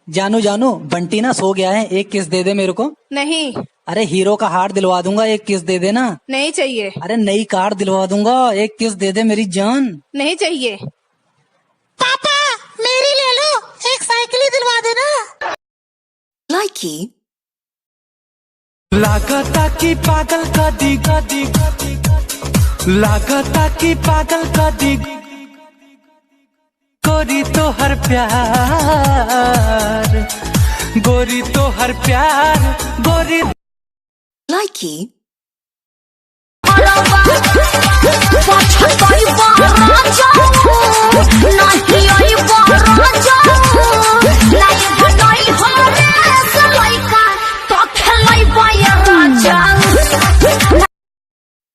जानू जानू बंटी ना सो गया है, एक किस दे दे मेरे को। नहीं। अरे हीरो का हार दिलवा दूंगा, एक किस दे देना। नहीं चाहिए। अरे नई कार दिलवा दूंगा, एक किस दे दे मेरी जान। नहीं चाहिए। पापा मेरी ले लो, एक साइकिल ही दिलवा देना। लाइकी लागता की पागल का दी लागता की पागल का दी गोरी तो हर प्यार, गोरी तो हर प्यार, गोरी लाइकी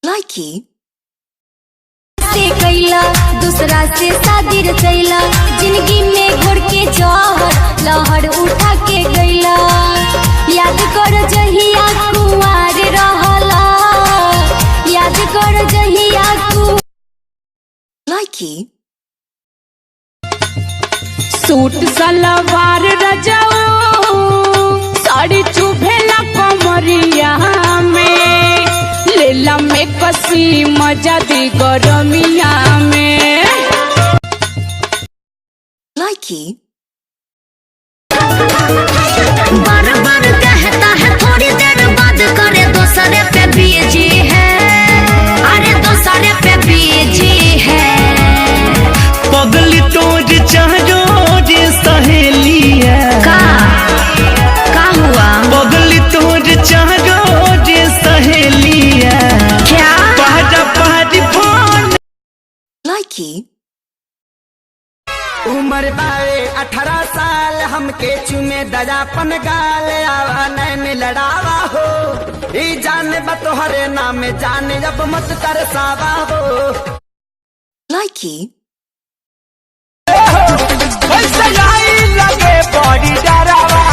लाइकी से कैला दूसरा से शादी रचैला, जिंदगी में घोर के जहर लहर उठा के गैला। याद कर जहिया कुंवार रहला, याद कर जहिया कु लाइकी सूट सलवार रजाओ साड़ी चुभेला कमरिया में, लेला में कसी मजा दी गरमिया में। लाइकी बार बार कहता है थोड़ी देर बाद करे, दूसरे पे बीजी है, अरे दूसरे पे बीजी है। पगली तोज चाहो जे सहेली है, का हुआ? पगली तोज चाहो जे सहेली है, क्या? पहरा पहरी फोन। लाइकी उम्र बावे 18 साल, हमके चुमे दयापन गाल, आवा नैन लड़ावा हो, ई जाने बा तोहरे नाम जाने, अब मत तरसावा हो। लाइकी लगे बड़ी डरावा,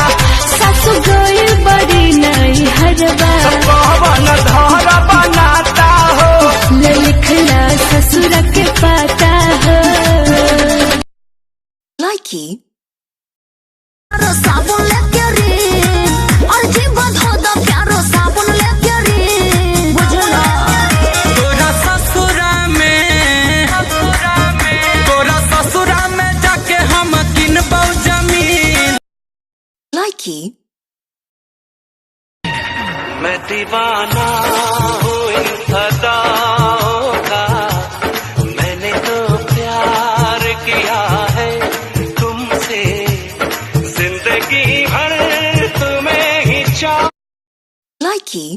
सासु गई बड़ी नहीं हरवा, पवन धारा बनाता हो, लिखला ससुर के पाता हो। लाइकी साबुन लेके रे, और जीवन हो दा प्यारो साबुन लेके रे, बुझला? तोरा ससुरा में जाके हम किनबौ जमीन। लाइकी मैं दीवाना हूँ इन अदाओं का, मैंने तो प्यार किया है तुमसे, जिंदगी भर तुम्हें ही चाह। लाइकी